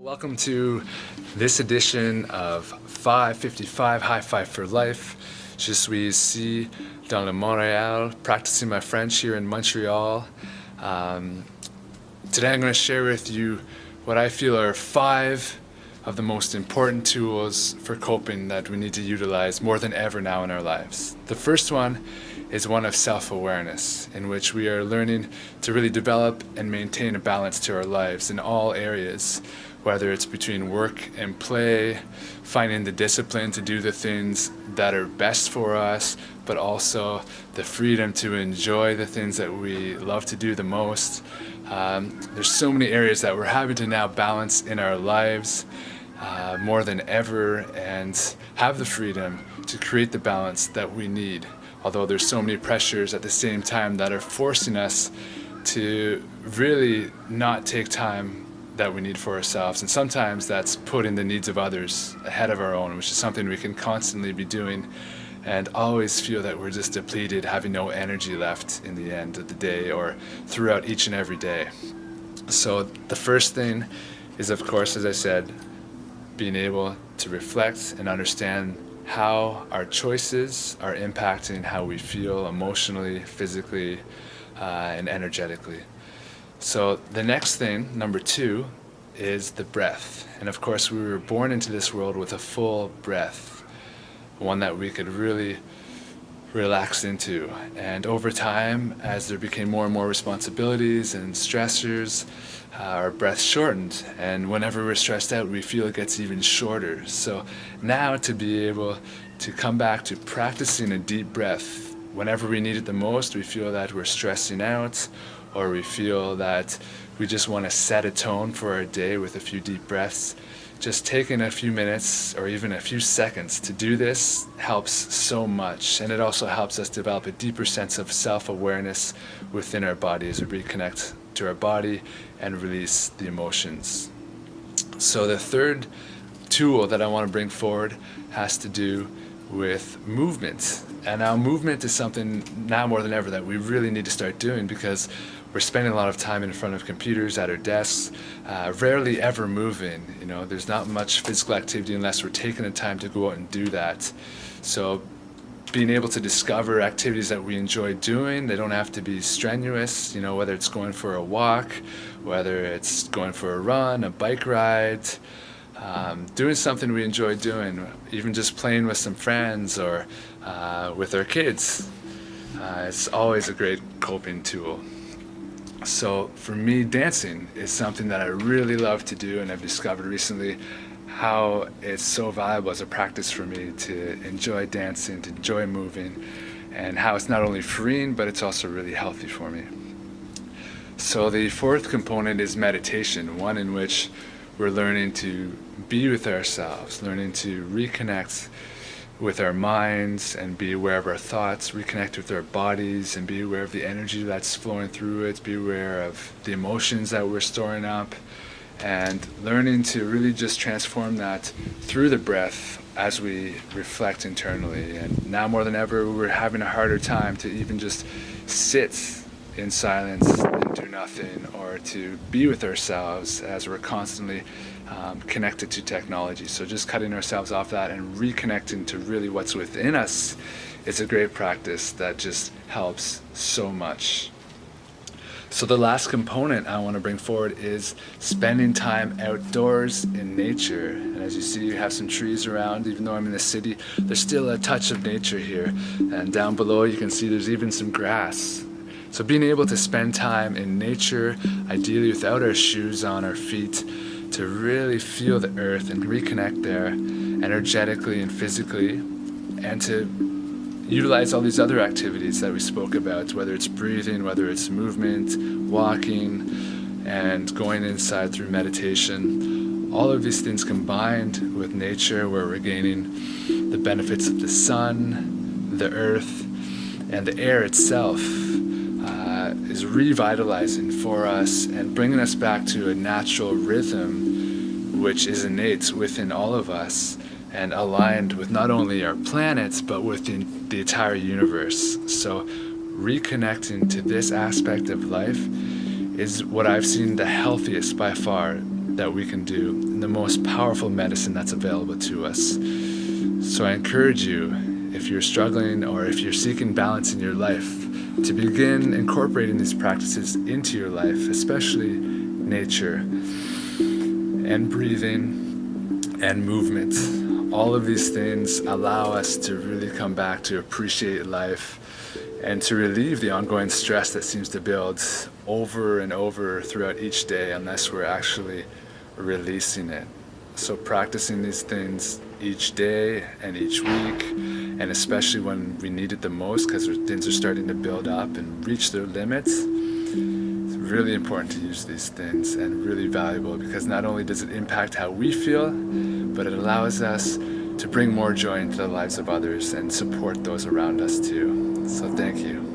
Welcome to this edition of 555 High Five for Life. Je suis ici dans le Montréal, practicing my French here in Montreal. Today I'm going to share with you what I feel are 5 of the most important tools for coping that we need to utilize more than ever now in our lives. The first one is one of self-awareness, in which we are learning to really develop and maintain a balance to our lives in all areas, whether it's between work and play, finding the discipline to do the things that are best for us, but also the freedom to enjoy the things that we love to do the most. There's so many areas that we're having to now balance in our lives more than ever, and have the freedom to create the balance that we need. Although there's so many pressures at the same time that are forcing us to really not take time that we need for ourselves. And sometimes that's putting the needs of others ahead of our own, which is something we can constantly be doing and always feel that we're just depleted, having no energy left in the end of the day or throughout each and every day. So the first thing is, of course, as I said, being able to reflect and understand how our choices are impacting how we feel emotionally, physically, and energetically. So the next thing, number 2, is the breath. And of course, we were born into this world with a full breath, one that we could really relax into. And over time, as there became more and more responsibilities and stressors, our breath shortened, and whenever we're stressed out, we feel it gets even shorter. So now, to be able to come back to practicing a deep breath whenever we need it the most, we feel that we're stressing out, or we feel that we just want to set a tone for our day with a few deep breaths. Just taking a few minutes or even a few seconds to do this helps so much, and it also helps us develop a deeper sense of self-awareness within our body as we reconnect to our body and release the emotions. So the third tool that I want to bring forward has to do with movement. And now movement is something now more than ever that we really need to start doing, because we're spending a lot of time in front of computers at our desks, rarely ever moving. There's not much physical activity unless we're taking the time to go out and do that. So being able to discover activities that we enjoy doing, they don't have to be strenuous, whether it's going for a walk, whether it's going for a run, a bike ride, doing something we enjoy doing, even just playing with some friends or with our kids. It's always a great coping tool. So for me, dancing is something that I really love to do, and I've discovered recently how it's so valuable as a practice for me to enjoy dancing, to enjoy moving, and how it's not only freeing, but it's also really healthy for me. So the fourth component is meditation, one in which we're learning to be with ourselves, learning to reconnect with our minds and be aware of our thoughts, reconnect with our bodies and be aware of the energy that's flowing through it, be aware of the emotions that we're storing up, and learning to really just transform that through the breath as we reflect internally. And now more than ever, we're having a harder time to even just sit in silence and do nothing, or to be with ourselves, as we're constantly connected to technology. So just cutting ourselves off that and reconnecting to really what's within us is a great practice that just helps so much. So the last component I want to bring forward is spending time outdoors in nature. And as you see, you have some trees around. Even though I'm in the city, there's still a touch of nature here. And down below you can see there's even some grass. So being able to spend time in nature, ideally without our shoes on our feet, to really feel the earth and reconnect there energetically and physically, and to utilize all these other activities that we spoke about, whether it's breathing, whether it's movement, walking, and going inside through meditation. All of these things combined with nature, where we're gaining the benefits of the sun, the earth, and the air itself, is revitalizing for us and bringing us back to a natural rhythm which is innate within all of us and aligned with not only our planets but with the entire universe. So reconnecting to this aspect of life is what I've seen the healthiest by far that we can do, and the most powerful medicine that's available to us. So I encourage you, if you're struggling or if you're seeking balance in your life, to begin incorporating these practices into your life, especially nature and breathing and movement. All of these things allow us to really come back to appreciate life and to relieve the ongoing stress that seems to build over and over throughout each day unless we're actually releasing it. So practicing these things each day and each week, and especially when we need it the most because things are starting to build up and reach their limits, it's really important to use these things, and really valuable because not only does it impact how we feel, but it allows us to bring more joy into the lives of others and support those around us too. So thank you.